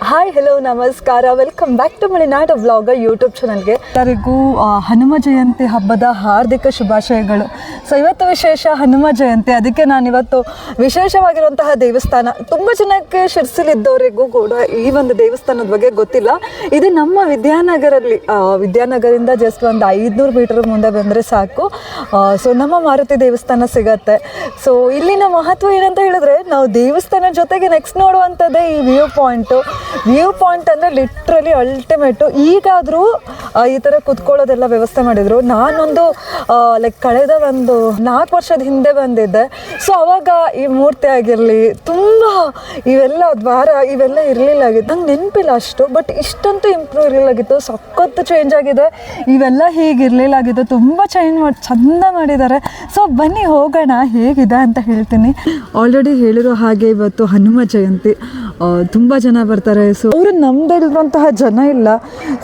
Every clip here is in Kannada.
ಹಾಯ್ ಹಲೋ ನಮಸ್ಕಾರ, welcome back to Malenadu vlog YouTube ಚಾನಲ್ಗೆ. ಎಲ್ಲರಿಗೂ ಹನುಮ ಜಯಂತಿ ಹಬ್ಬದ ಹಾರ್ದಿಕ ಶುಭಾಶಯಗಳು. ಸೊ ಇವತ್ತು ವಿಶೇಷ ಹನುಮ ಜಯಂತಿ, ಅದಕ್ಕೆ ನಾನಿವತ್ತು ವಿಶೇಷವಾಗಿರುವಂತಹ ದೇವಸ್ಥಾನ, ತುಂಬ ಜನಕ್ಕೆ ಶಿರ್ಸಿಲಿದ್ದವರಿಗೂ ಕೂಡ ಈ ಒಂದು ದೇವಸ್ಥಾನದ ಬಗ್ಗೆ ಗೊತ್ತಿಲ್ಲ. ಇದು ನಮ್ಮ ವಿದ್ಯಾನಗರದಿಂದ ಜಸ್ಟ್ ಒಂದು 500 ಮೀಟರ್ ಮುಂದೆ ಬಂದರೆ ಸಾಕು. ಸೊ ನಮ್ಮ ಮಾರುತಿ ದೇವಸ್ಥಾನ ಸಿಗತ್ತೆ. ಸೊ ಇಲ್ಲಿನ ಮಹತ್ವ ಏನಂತ ಹೇಳಿದ್ರೆ, ನಾವು ದೇವಸ್ಥಾನ ಜೊತೆಗೆ ನೆಕ್ಸ್ಟ್ ನೋಡುವಂಥದ್ದೇ ಈ ವ್ಯೂ ಪಾಯಿಂಟ್ ಅಂದರೆ ಲಿಟ್ರಲಿ ಅಲ್ಟಿಮೇಟು. ಈಗಾದರೂ ಈ ಥರ ಕುತ್ಕೊಳ್ಳೋದೆಲ್ಲ ವ್ಯವಸ್ಥೆ ಮಾಡಿದರು. ನಾನೊಂದು ಕಳೆದ ಒಂದು 4 ವರ್ಷದ ಹಿಂದೆ ಬಂದಿದ್ದೆ. ಸೊ ಅವಾಗ ಈ ಮೂರ್ತಿ ಆಗಿರಲಿ, ತುಂಬ ಇವೆಲ್ಲ ದ್ವಾರ ಇವೆಲ್ಲ ಇರಲಿಲ್ಲಾಗಿತ್ತು. ನಂಗೆ ನೆನಪಿಲ್ಲ ಅಷ್ಟು, ಬಟ್ ಇಷ್ಟಂತೂ ಇಂಪ್ರೂವ್ ಇರಲಿಲ್ಲಾಗಿತ್ತು. ಸಖತ್ತು ಚೇಂಜ್ ಆಗಿದೆ. ಇವೆಲ್ಲ ಹೀಗಿರಲಿಲ್ಲಾಗಿತ್ತು, ತುಂಬ ಚಂದ ಮಾಡಿದ್ದಾರೆ. ಸೊ ಬನ್ನಿ ಹೋಗೋಣ, ಹೇಗಿದೆ ಅಂತ ಹೇಳ್ತೀನಿ. ಆಲ್ರೆಡಿ ಹೇಳಿರೋ ಹಾಗೆ ಇವತ್ತು ಹನುಮ ಜಯಂತಿ, ತುಂಬ ಜನ ಬರ್ತಾರೆ. ಸೊ ಅವರು ನಮ್ದಿರುವಂತಹ ಜನ ಇಲ್ಲ.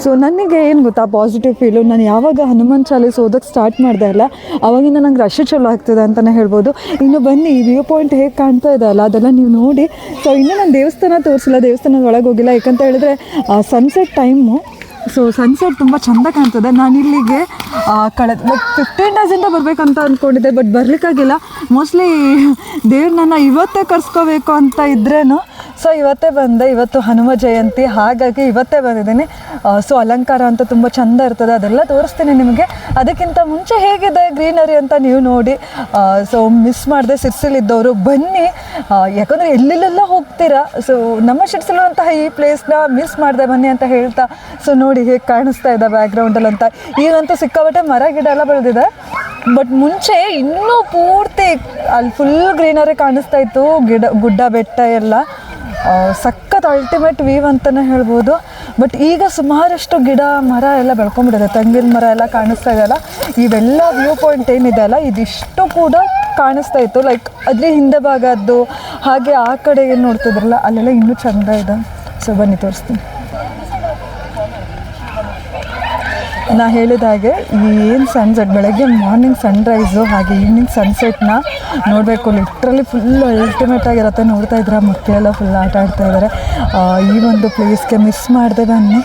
ಸೊ ನನಗೆ ಏನು ಗೊತ್ತಾ ಪಾಸಿಟಿವ್ ಫೀಲು, ನಾನು ಯಾವಾಗ ಹನುಮಾನ್ ಚಾಲೀಸ್ ಓದೋಕ್ಕೆ ಸ್ಟಾರ್ಟ್ ಮಾಡಿದೆ ಅಲ್ಲ, ಅವಾಗಿಂದ ನಂಗೆ ರಶ್ ಚಲೋ ಆಗ್ತದೆ ಅಂತಲೇ ಹೇಳ್ಬೋದು. ಇನ್ನು ಬನ್ನಿ, ಈ ವ್ಯೂ ಪಾಯಿಂಟ್ ಹೇಗೆ ಕಾಣ್ತಾ ಇದೆ ಅಲ್ಲ, ಅದೆಲ್ಲ ನೀವು ನೋಡಿ. ಸೊ ಇನ್ನೂ ನಾನು ದೇವಸ್ಥಾನ ತೋರಿಸಿಲ್ಲ, ದೇವಸ್ಥಾನದ ಒಳಗೆ ಹೋಗಿಲ್ಲ, ಯಾಕಂತ ಹೇಳಿದ್ರೆ ಸನ್ಸೆಟ್ ಟೈಮು. ಸೊ ಸನ್ಸೆಟ್ ತುಂಬ ಚೆಂದ ಕಾಣ್ತದೆ. ನಾನಿಲ್ಲಿಗೆ ಕಳೆದ 15 ಡೇಸಿಂದ ಬರಬೇಕಂತ ಅಂದ್ಕೊಂಡಿದ್ದೆ, ಬಟ್ ಬರಲಿಕ್ಕಾಗಿಲ್ಲ. ಮೋಸ್ಟ್ಲಿ ದೇವ್ರನ್ನ ಇವತ್ತೇ ಕರ್ಸ್ಕೋಬೇಕು ಅಂತ ಇದ್ರೇನು. ಸೊ ಇವತ್ತೇ ಬಂದೆ. ಇವತ್ತು ಹನುಮ ಜಯಂತಿ, ಹಾಗಾಗಿ ಇವತ್ತೇ ಬಂದಿದ್ದೀನಿ. ಸೊ ಅಲಂಕಾರ ಅಂತ ತುಂಬ ಚೆಂದ ಇರ್ತದೆ, ಅದೆಲ್ಲ ತೋರಿಸ್ತೀನಿ ನಿಮಗೆ. ಅದಕ್ಕಿಂತ ಮುಂಚೆ ಹೇಗಿದೆ ಗ್ರೀನರಿ ಅಂತ ನೀವು ನೋಡಿ. ಸೊ ಮಿಸ್ ಮಾಡಿದೆ ಶಿರ್ಸಿಲಿದ್ದವರು ಬನ್ನಿ, ಯಾಕಂದರೆ ಎಲ್ಲೆಲ್ಲೆಲ್ಲ ಹೋಗ್ತೀರಾ. ಸೊ ನಮ್ಮ ಶಿರ್ಸಿಲಿರುವಂತಹ ಈ ಪ್ಲೇಸ್ನ ಮಿಸ್ ಮಾಡಿದೆ ಬನ್ನಿ ಅಂತ ಹೇಳ್ತಾ. ಸೊ ನೋಡಿ ಹೇಗೆ ಕಾಣಿಸ್ತಾ ಇದೆ ಬ್ಯಾಕ್ಗ್ರೌಂಡಲ್ಲಿ ಅಂತ. ಈಗಂತೂ ಸಿಕ್ಕಾಬಟ್ಟೆ ಮರ ಗಿಡ ಎಲ್ಲ ಬೆಳೆದಿದೆ, ಬಟ್ ಮುಂಚೆ ಇನ್ನೂ ಪೂರ್ತಿ ಅಲ್ಲಿ ಫುಲ್ ಗ್ರೀನರಿ ಕಾಣಿಸ್ತಾ ಇತ್ತು. ಗುಡ್ಡ ಬೆಟ್ಟ ಎಲ್ಲ ಸಖತ್ ಅಲ್ಟಿಮೇಟ್ ವ್ಯೂ ಅಂತಲೇ ಹೇಳ್ಬೋದು. ಬಟ್ ಈಗ ಸುಮಾರಷ್ಟು ಗಿಡ ಮರ ಎಲ್ಲ ಬೆಳ್ಕೊಂಡ್ಬಿಟ್ಟಿದೆ, ತೆಂಗಿನ ಮರ ಎಲ್ಲ ಕಾಣಿಸ್ತಾ ಇದೆಯಲ್ಲ. ಇವೆಲ್ಲ ವ್ಯೂ ಪಾಯಿಂಟ್ ಏನಿದೆ ಅಲ್ಲ, ಇದಿಷ್ಟು ಕೂಡ ಕಾಣಿಸ್ತಾ ಇತ್ತು. ಅದ್ರ ಹಿಂದೆ ಭಾಗದ್ದು, ಹಾಗೆ ಆ ಕಡೆ ಏನು ನೋಡ್ತಿದ್ರಲ್ಲ ಅಲ್ಲೆಲ್ಲ ಇನ್ನೂ ಚೆಂದ ಇದೆ. ಸೊ ಬನ್ನಿ ತೋರಿಸ್ತೀನಿ. ನಾ ಹೇಳಿದ ಹಾಗೆ ಏನು ಸನ್ಸೆಟ್, ಬೆಳಗ್ಗೆ ಮಾರ್ನಿಂಗ್ ಸನ್ರೈಸು ಹಾಗೆ ಈವ್ನಿಂಗ್ ಸನ್ಸೆಟ್ನ ನೋಡಬೇಕು. ಲಿಟ್ರಲಿ ಫುಲ್ ಅಲ್ಟಿಮೇಟ್ ಆಗಿರುತ್ತೆ. ನೋಡ್ತಾ ಇದ್ರೆ ಮಕ್ಕಳೆಲ್ಲ ಫುಲ್ ಆಟ ಆಡ್ತಾ ಇದ್ದಾರೆ. ಈ ಒಂದು ಪ್ಲೇಸ್ಗೆ ಮಿಸ್ ಮಾಡಿದೆ ಬನ್ನಿ.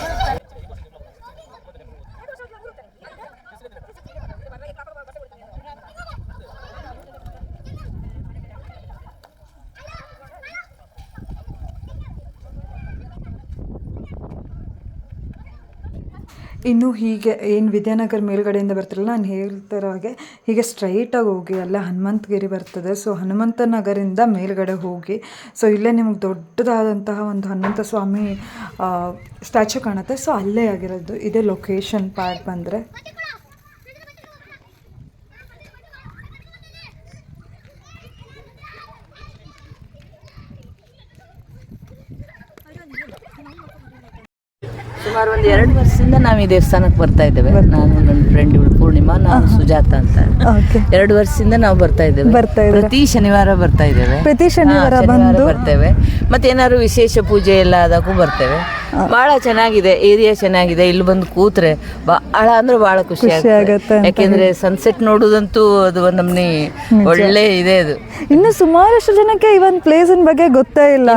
ಇನ್ನು ಹೀಗೆ ಏನು ವಿದ್ಯಾನಗರ ಮೇಲ್ಗಡೆಯಿಂದ ಬರ್ತಿರಲ್ಲ, ನಾನು ಹೇಳ್ತಿರೋ ಹಾಗೆ ಹೀಗೆ ಸ್ಟ್ರೈಟಾಗಿ ಹೋಗಿ ಅಲ್ಲೇ ಹನುಮಂತಗಿರಿ ಬರ್ತದೆ. ಸೊ ಹನುಮಂತ ನಗರಿಂದ ಮೇಲ್ಗಡೆ ಹೋಗಿ, ಸೊ ಇಲ್ಲೇ ನಿಮಗೆ ದೊಡ್ಡದಾದಂತಹ ಒಂದು ಹನುಮಂತ ಸ್ವಾಮಿ ಸ್ಟ್ಯಾಚು ಕಾಣುತ್ತೆ. ಸೊ ಅಲ್ಲೇ ಆಗಿರೋದು ಇದೇ ಲೊಕೇಶನ್ ಪಾರ್ಟ್ ಬಂದರೆ. ಸುಮಾರು ಒಂದು 2 ವರ್ಷದಿಂದ ನಾವು ಈ ದೇವಸ್ಥಾನಕ್ಕೆ ಬರ್ತಾ ಇದ್ದೇವೆ. ನಾನು ನನ್ನ ಫ್ರೆಂಡ್ ಇವಳು ಪೂರ್ಣಿಮಾ, ನಾನು ಸುಜಾತ ಅಂತ. 2 ವರ್ಷದಿಂದ ನಾವು ಬರ್ತಾ ಇದ್ದೇವೆ. ಪ್ರತಿ ಶನಿವಾರ ಬರ್ತಾ ಇದ್ದೇವೆ. ಪ್ರತಿ ಶನಿವಾರ ಬರ್ತೇವೆ. ಮತ್ತೆ ಏನಾದ್ರು ವಿಶೇಷ ಪೂಜೆ ಎಲ್ಲ ಆದಾಗೂ ಬರ್ತೇವೆ. ಬಹಳ ಚೆನ್ನಾಗಿದೆ, ಏರಿಯಾ ಚೆನ್ನಾಗಿದೆ. ಇಲ್ಲಿ ಬಂದು ಕೂತ್ರೆ ಬಹಳ ಅಂದ್ರೆ ಬಹಳ ಖುಷಿ ಆಗುತ್ತೆ. ಯಾಕೆಂದ್ರೆ ಸನ್ಸೆಟ್ ನೋಡುದಂತೂ ಅದು ಒಂದು ನಮ್ನಿ ಒಳ್ಳೆ ಇದೆ. ಅದು ಇನ್ನು ಸುಮಾರಷ್ಟು ಜನಕ್ಕೆ ಈ ಒಂದು ಪ್ಲೇಸಿನ ಬಗ್ಗೆ ಗೊತ್ತೇ ಇಲ್ಲ,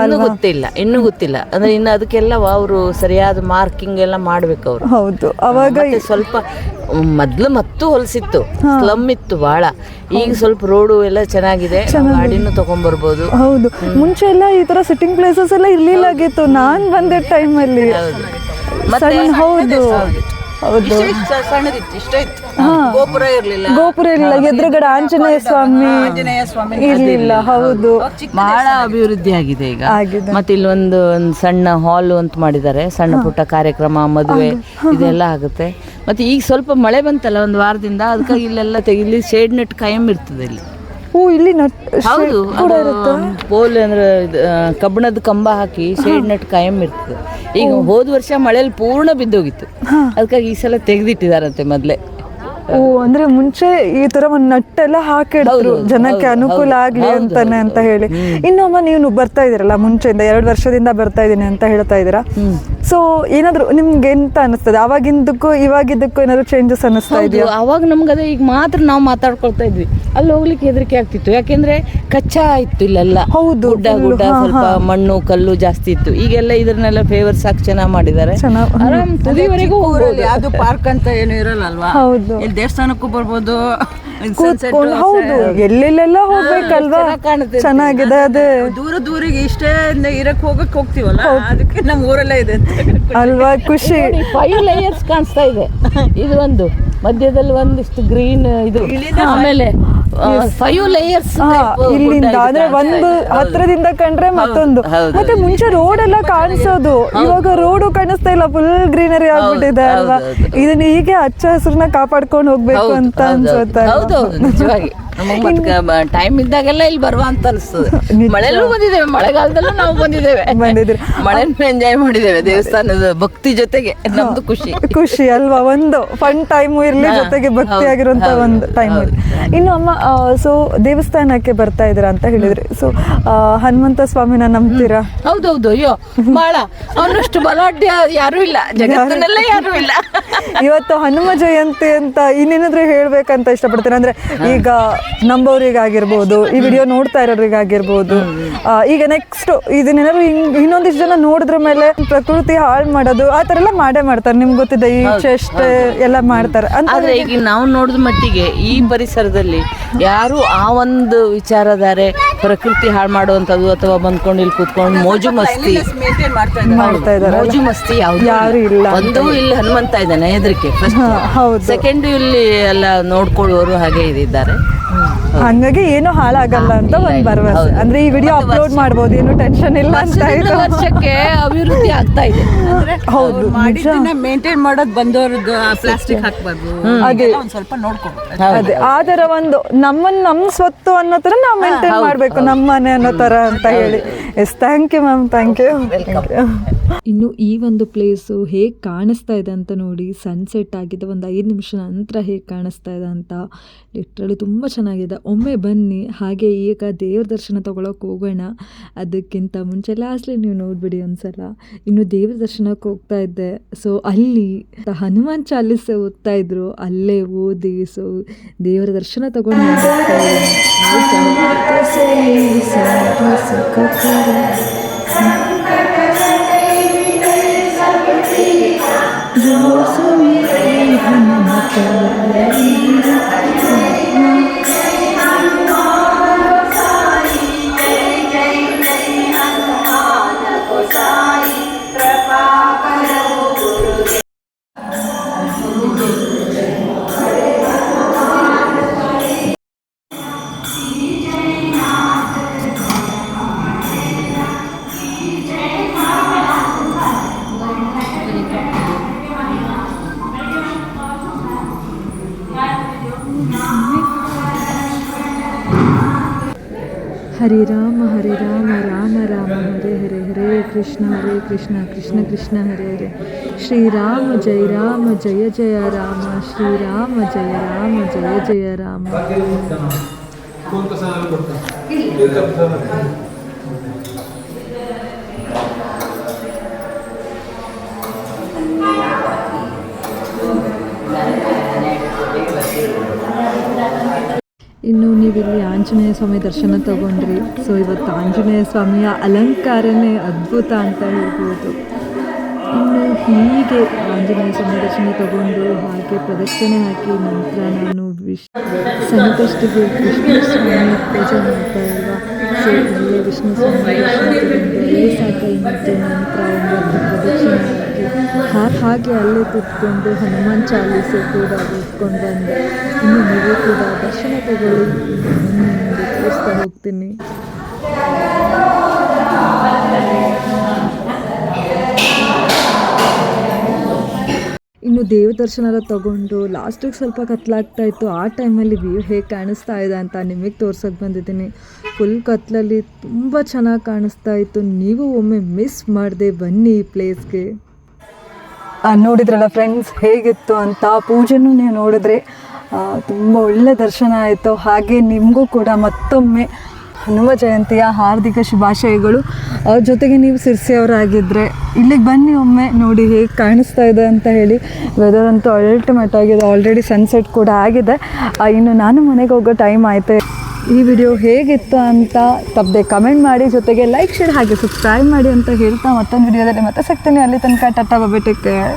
ಇನ್ನೂ ಗೊತ್ತಿಲ್ಲ. ಅಂದ್ರೆ ಇನ್ನು ಅದಕ್ಕೆಲ್ಲ ಅವರು ಸರಿಯಾದ ಮಾರ್ಕಿಂಗ್ ಎಲ್ಲ ಮಾಡ್ಬೇಕು ಅವರು. ಹೌದು, ಅವಾಗ ಸ್ವಲ್ಪ ಮೊದ್ಲು ಮತ್ತು ಹೊಲಸಿತ್ತು, ಸ್ಲಮ್ ಇತ್ತು ಬಹಳ. ಈಗ ಸ್ವಲ್ಪ ರೋಡು ಎಲ್ಲ ಚೆನ್ನಾಗಿದೆ, ಗಾಡಿನೂ ತಗೊಂಡ್ಬರ್ಬೋದು. ಹೌದು, ಮುಂಚೆ ಎಲ್ಲ ಈ ತರ ಸಿಟ್ಟಿಂಗ್ ಪ್ಲೇಸಸ್ ಎಲ್ಲ ಇರ್ಲಿಲ್ಲಾಗಿತ್ತು ನಾನ್ ಬಂದ ಟೈಮ್ ಅಲ್ಲಿ. ಹೌದು ಹೌದು, ಗೋಪುರ ಇರಲಿಲ್ಲ, ಎದುರುಗಡೆ ಆಂಜನೇಯ ಸ್ವಾಮಿ ಇರಲಿಲ್ಲ. ಹೌದು, ಬಹಳ ಅಭಿವೃದ್ಧಿ ಆಗಿದೆ ಈಗ. ಮತ್ತೆ ಇಲ್ಲಿ ಒಂದು ಸಣ್ಣ ಹಾಲ್ ಅಂತ ಮಾಡಿದ್ದಾರೆ, ಸಣ್ಣ ಪುಟ್ಟ ಕಾರ್ಯಕ್ರಮ, ಮದುವೆ ಇದೆಲ್ಲ ಆಗುತ್ತೆ. ಮತ್ತೆ ಈಗ ಸ್ವಲ್ಪ ಮಳೆ ಬಂತಲ್ಲ ಒಂದು ವಾರದಿಂದ, ಅದಕ್ಕಾಗಿ ಇಲ್ಲೆಲ್ಲ ಇಲ್ಲಿ ಶೇಡ್ ನೆಟ್ ಕಾಯಂ ಇರ್ತದೆ ಇಲ್ಲಿ. ಇಲ್ಲಿ ಹೌದು, ಪೋಲ್ ಅಂದ್ರೆ ಕಬ್ಬಣದ ಕಂಬ ಹಾಕಿ ಶೇಡ್ ನೆಟ್ ಕಾಯಂ ಇರ್ತದೆ. ಈಗ ಹೋದ ವರ್ಷ ಮಳೆಯಲ್ಲಿ ಪೂರ್ಣ ಬಿದ್ದೋಗಿತ್ತು, ಅದಕ್ಕಾಗಿ ಈ ಸಲ ತೆಗೆದಿಟ್ಟಿದಾರಂತೆ ಮೊದ್ಲೇ. ಅಂದ್ರೆ ಮುಂಚೆ ಈ ತರ ಒಂದು ನಟ್ಟೆಲ್ಲ ಹಾಕಿದ್ರು ಜನಕ್ಕೆ ಅನುಕೂಲ ಆಗ್ಲಿ ಅಂತಾನೆ ಅಂತ ಹೇಳಿ. ಇನ್ನೊಮ್ಮ ನೀವು ಬರ್ತಾ ಇದೀರಲ್ಲ ಮುಂಚೆಯಿಂದ 2 ವರ್ಷದಿಂದ ಬರ್ತಾ ಇದೀನಿ ಅಂತ ಹೇಳ್ತಾ ಇದೀರಾ. ಸೊ ಏನಾದ್ರು ನಿಮ್ಗೆ ಎಂತ ಅನಿಸ್ತದೆ, ಅವಾಗಿದ್ದಕ್ಕೂ ಇವಾಗಿದ್ದಕ್ಕೂ ಏನಾದ್ರು ಚೇಂಜಸ್ ಅನಿಸ್ತಾ ಇದೆಯಾ? ಅವಾಗ ನಮ್ಗೆ ಅದೇ, ಈಗ ಮಾತ್ರ ನಾವು ಮಾತಾಡ್ಕೊಳ್ತಾ ಇದ್ವಿ, ಅಲ್ಲಿ ಹೋಗ್ಲಿಕ್ಕೆ ಹೆದರಿಕೆ ಆಗ್ತಿತ್ತು, ಯಾಕೆಂದ್ರೆ ಕಚ್ಚಾ ಇತ್ತು ಇಲ್ಲೆಲ್ಲ. ಹೌದು, ಗುಡ್ಡ ಗುಡ್ಡ ಸ್ವಲ್ಪ ಮಣ್ಣು ಕಲ್ಲು ಜಾಸ್ತಿ ಇತ್ತು. ಈಗೆಲ್ಲ ಇದನ್ನೆಲ್ಲ ಫೇವರ್ ಸಾಕು ಚೆನ್ನಾಗಿ ಮಾಡಿದ್ದಾರೆ. ಆರಾಮ್ ತುದಿವರೆಗೂ ಊರಲ್ಲಿ ಯಾವ್ದು ಪಾರ್ಕ್ ಅಂತ ಏನು ಇರಲ್ಲ ಅಲ್ವಾ. ಹೌದು, ಇಲ್ಲಿ ದೇವಸ್ಥಾನಕ್ಕೂ ಬರ್ಬೋದು, ಕೂತ್ಕೊಂಡು ಹೌದು ಎಲ್ಲೆಲ್ಲೆಲ್ಲ ಹೋಗ್ಬೇಕಲ್ವಾ, ಚೆನ್ನಾಗಿದೆ. ಅದೇ ದೂರಿಗೆ ಇಷ್ಟೇ ಇರಕ್ ಹೋಗ್ತೀವಲ್ಲ, ಅದಕ್ಕೆ ನಮ್ಮ ಊರಲ್ಲೇ ಇದೆ ಅಲ್ವಾ, ಖುಷಿ. 5 ಲೇಯರ್ಸ್ ಕಾಣಿಸ್ತಾ ಇದೆ. ಇದು ಒಂದು ಮಧ್ಯದಲ್ಲಿ ಒಂದಿಷ್ಟು ಗ್ರೀನ್ ಇದು, ಆಮೇಲೆ 5 ಲೇಯರ್ಸ್ ಇಲ್ಲಿಂದ ಅಂದ್ರೆ ಒಂದು ಹತ್ರದಿಂದ ಕಂಡ್ರೆ ಮತ್ತೊಂದು. ಮತ್ತೆ ಮುಂಚೆ ರೋಡ್ ಎಲ್ಲ ಕಾಣಿಸೋದು, ಇವಾಗ ರೋಡು ಕಾಣಿಸ್ತಾ ಇಲ್ಲ, ಫುಲ್ ಗ್ರೀನರಿ ಆಗ್ಬಿಟ್ಟಿದೆ ಅಲ್ವಾ. ಇದನ್ನ ಹೀಗೆ ಹಚ್ಚ ಹಸಿರನ್ನ ಕಾಪಾಡ್ಕೊಂಡು ಹೋಗ್ಬೇಕು ಅಂತ ಅನ್ಸುತ್ತೆ. ನಿಜವಾಗಿ ಟೈಮ್ ಇದ್ದಾಗೆಲ್ಲ ಇಲ್ಲಿ ಬರುವ ಅಂತ ಅನಿಸ್ತದೆ. ಮಳೆಯಲ್ಲೂ ಬಂದಿದ್ದೇವೆ, ಮಳೆಗಾಲದಲ್ಲೂ ನಾವು ಬಂದಿದ್ದೇವೆ, ಮಳೆಯನ್ನು ಎಂಜಾಯ್ ಮಾಡಿದ್ದೇವೆ ದೇವಸ್ಥಾನದ ಭಕ್ತಿ ಜೊತೆಗೆ. ನಮ್ದು ಖುಷಿ ಅಲ್ವಾ, ಒಂದು ಫನ್ ಟೈಮು ಇರ್ಲಿ, ಜೊತೆಗೆ ಭಕ್ತಿ ಆಗಿರುವಂತ ಒಂದು ಟೈಮ್ ಇರ್ಲಿ. ಇನ್ನು ಅಮ್ಮ, ಸೊ ದೇವಸ್ಥಾನಕ್ಕೆ ಬರ್ತಾ ಇದ್ದೀರಾ ಅಂತ ಹೇಳಿದ್ರಿ. ಸೊ ಹನುಮಂತ ಸ್ವಾಮಿನ ನಂಬ್ತೀರಾ? ಹೌದೌದು, ಅಯ್ಯೋ ಬಹಳ, ಅವನಷ್ಟು ಬಲಾಢ್ಯ ಯಾರು ಇಲ್ಲ ಜಗತ್ತಿನಲ್ಲ, ಯಾರು ಇಲ್ಲ. ಇವತ್ತು ಹನುಮ ಜಯಂತಿ ಅಂತ ಇನ್ನೇನಾದ್ರೂ ಹೇಳ್ಬೇಕಂತ ಇಷ್ಟಪಡ್ತೀನಿ. ಅಂದ್ರೆ ಈಗ ನಂಬೋರಿಗಾಗಿರ್ಬೋದು, ಈ ವಿಡಿಯೋ ನೋಡ್ತಾ ಇರೋರಿಗಾಗಿರ್ಬೋದು, ಈಗ ನೆಕ್ಸ್ಟ್ ಇದನ್ನೇನಾದ್ರು ಇನ್ನೊಂದಿಷ್ಟು ಜನ ನೋಡಿದ್ರ ಮೇಲೆ ಪ್ರಕೃತಿ ಹಾಳು ಮಾಡೋದು ಆ ಥರ ಎಲ್ಲ ಮಾಡೇ ಮಾಡ್ತಾರೆ. ನಿಮ್ಗೆ ಗೊತ್ತಿದೆ, ಈ ಚೆಸ್ಟ್ ಎಲ್ಲ ಮಾಡ್ತಾರೆ. ಆದ್ರೆ ಈಗ ನಾವು ನೋಡಿದ ಮಟ್ಟಿಗೆ ಈ ಪರಿಸರದಲ್ಲಿ ಯಾರು ಆ ಒಂದು ವಿಚಾರಧಾರೆ ಪ್ರಕೃತಿ ಹಾಳು ಮಾಡುವಂಥದ್ದು ಅಥವಾ ಬಂದ್ಕೊಂಡು ಇಲ್ಲಿ ಕೂತ್ಕೊಂಡು ಮೋಜು ಮಸ್ತಿ ಮಾಡ್ತಾ ಇದ್ದಾರೆ. ಮೋಜು ಮಸ್ತಿ ಯಾರು ಇಲ್ಲ. ಒಂದು ಇಲ್ಲಿ ಹನುಮಂತ ಇದ್ದಾನೆ ಹೆದರಿಕೆ, ಸೆಕೆಂಡ್ ಇಲ್ಲಿ ಎಲ್ಲ ನೋಡ್ಕೊಳ್ಳುವವರು ಹಾಗೆ ಇದ್ದಾರೆ. ಹಂಗಾಗಿ ಏನು ಹಾಳಾಗಲ್ಲ ಅಂತ ಒಂದು ಭರವಸೆ. ಅಂದ್ರೆ ಈ ವಿಡಿಯೋ ಅಪ್ಲೋಡ್ ಮಾಡ್ಬೋದು, ಏನು ಟೆನ್ಷನ್ ಇಲ್ಲ ಅಂತ. ವರ್ಷಕ್ಕೆ ಅಭಿವೃದ್ಧಿ ಆಗ್ತಾ ಇದೆ. ಹೌದು, ಮೇಂಟೈನ್ ಮಾಡೋದು ಬಂದವ್ರದ್ದು ಪ್ಲಾಸ್ಟಿಕ್ ಹಾಕ್ಬಾರ್ದು, ಅದೇ ಒಂದ್ ಸ್ವಲ್ಪ ನೋಡ್ಕೊಂಡು ಅದೇ ಆ ತರ ಒಂದು ನಮ್ಮ ಸ್ವತ್ತು ಅನ್ನೋ ತರ ನಾವು ಮೇಂಟೈನ್ ಮಾಡ್ಬೇಕು, ನಮ್ಮ ಮನೆ ಅನ್ನೋ ತರ ಅಂತ ಹೇಳಿ. Yes, thank you ma'am, thank you. ಇನ್ನು ಈ ಒಂದು ಪ್ಲೇಸು ಹೇಗೆ ಕಾಣಿಸ್ತಾ ಇದೆ ಅಂತ ನೋಡಿ. ಸನ್ಸೆಟ್ ಆಗಿದೆ, ಒಂದು 5 ನಿಮಿಷ ನಂತರ ಹೇಗೆ ಕಾಣಿಸ್ತಾ ಇದೆ ಅಂತ ಲಿಟ್ರಲಿ ತುಂಬ ಚೆನ್ನಾಗಿದೆ. ಒಮ್ಮೆ ಬನ್ನಿ. ಹಾಗೆ ಈಗ ದೇವ್ರ ದರ್ಶನ ತೊಗೊಳಕ್ಕೆ ಹೋಗೋಣ. ಅದಕ್ಕಿಂತ ಮುಂಚೆ ಲಾಸ್ಟ್ಲಿ ನೀವು ನೋಡಿಬಿಡಿ ಒಂದ್ಸಲ. ಇನ್ನು ದೇವ್ರ ದರ್ಶನಕ್ಕೆ ಹೋಗ್ತಾ ಇದ್ದೆ. ಸೊ ಅಲ್ಲಿ ಹನುಮಾನ್ ಚಾಲೀಸೆ ಓದ್ತಾ ಇದ್ರು, ಅಲ್ಲೇ ಓದಿ ಸೊ ದೇವರ ದರ್ಶನ ತಗೊಂಡು ಹರಿ ರಾಮ ರಾಮ ರಾಮ ಹರೆ ಹರೆ, ಹರೇ ಕೃಷ್ಣ ಕೃಷ್ಣ ಕೃಷ್ಣ ಹರೆ ಹರೆ. ಶ್ರೀರಾಮ ಜಯ ಜಯ ರಾಮ, ಶ್ರೀರಾಮ ಜಯ ಜಯ ರಾಮ. ಇನ್ನು ನೀವಿಲ್ಲಿ ಆಂಜನೇಯ ಸ್ವಾಮಿ ದರ್ಶನ ತಗೊಂಡ್ರಿ. ಸೊ ಇವತ್ತು ಆಂಜನೇಯ ಸ್ವಾಮಿಯ ಅಲಂಕಾರನೇ ಅದ್ಭುತ ಅಂತ ಹೇಳ್ಬೋದು. ಇನ್ನು ಹೀಗೆ ಆಂಜನೇಯ ಸ್ವಾಮಿ ದರ್ಶನ ತಗೊಂಡು ಹಾಗೆ ಪ್ರದಕ್ಷಿಣೆ ಹಾಕಿ ನಂತರ ನಾನು ಸಂಕಷ್ಟಿಗೆ ವಿಷ್ಣು ಸ್ವಾಮಿ ಪೂಜೆ ಮಾಡ್ತಾ ಇಲ್ವಾ. ಸೊ ಇಲ್ಲೇ ವಿಷ್ಣು ಸ್ವಾಮಿ ದರ್ಶನ ಸಾಕೈ ಮತ್ತು ನಂತರ 9 ಪ್ರದಕ್ಷಿಣೆ ಹಾಕಿ ಹಾಗೆ ಅಲ್ಲೇ ಕೂತ್ಕೊಂಡು ಹನುಮಾನ್ ಚಾಲೀಸೆ ಕೂಡ ಓದ್ಕೊಂಡು ಬಂದೆ. ಇನ್ನು ನೀವು ಕೂಡ ದರ್ಶನ ತಗೊಳ್ಳಿ, ನಿಮಗೆ ತೋರಿಸ್ತಾ ಹೋಗ್ತೀನಿ. ಇನ್ನು ದೇವ ದರ್ಶನ ತಗೊಂಡು ಲಾಸ್ಟಿಗೆ ಸ್ವಲ್ಪ ಕತ್ಲಾಗ್ತಾ ಇತ್ತು. ಆ ಟೈಮಲ್ಲಿ ವ್ಯೂ ಹೇಗೆ ಕಾಣಿಸ್ತಾ ಇದೆ ಅಂತ ನಿಮಗೆ ತೋರ್ಸೋಕ್ಕೆ ಬಂದಿದ್ದೀನಿ. ಫುಲ್ ಕತ್ಲಲ್ಲಿ ತುಂಬ ಚೆನ್ನಾಗಿ ಕಾಣಿಸ್ತಾ ಇತ್ತು. ನೀವು ಒಮ್ಮೆ ಮಿಸ್ ಮಾಡದೆ ಬನ್ನಿ ಈ ಪ್ಲೇಸ್ಗೆ. ನೋಡಿದ್ರಲ್ಲ ಫ್ರೆಂಡ್ಸ್ ಹೇಗಿತ್ತು ಅಂತ. ಪೂಜೆನೂ ನೀವು ನೋಡಿದ್ರೆ ತುಂಬ ಒಳ್ಳೆ ದರ್ಶನ ಆಯಿತು. ಹಾಗೆ ನಿಮಗೂ ಕೂಡ ಮತ್ತೊಮ್ಮೆ ಹನುಮ ಜಯಂತಿಯ ಹಾರ್ದಿಕ ಶುಭಾಶಯಗಳು. ಅವ್ರ ಜೊತೆಗೆ ನೀವು ಸಿರ್ಸಿಯವರಾಗಿದ್ದರೆ ಇಲ್ಲಿಗೆ ಬನ್ನಿ ಒಮ್ಮೆ, ನೋಡಿ ಹೇಗೆ ಕಾಣಿಸ್ತಾ ಇದೆ ಅಂತ ಹೇಳಿ. ವೆದರ್ ಅಂತೂ ಅಲ್ಟಿಮೇಟ್ ಆಗಿದೆ, ಆಲ್ರೆಡಿ ಸನ್ಸೆಟ್ ಕೂಡ ಆಗಿದೆ. ಇನ್ನು ನಾನು ಮನೆಗೆ ಹೋಗೋ ಟೈಮ್ ಆಯಿತು. ಈ ವಿಡಿಯೋ ಹೇಗಿತ್ತು ಅಂತ ತಪ್ಪದೆ ಕಮೆಂಟ್ ಮಾಡಿ, ಜೊತೆಗೆ ಲೈಕ್ ಶೇರ್ ಹಾಗೆ ಸಬ್ಸ್ಕ್ರೈಬ್ ಮಾಡಿ ಅಂತ ಹೇಳ್ತಾ ಮತ್ತೊಂದು ವಿಡಿಯೋದಲ್ಲಿ ಮತ್ತೆ ಸಿಗ್ತೀನಿ. ಅಲ್ಲಿ ತನಕ ಟಾಟಾ, ಬಾಯ್, ಟೇಕ್ ಕೇರ್.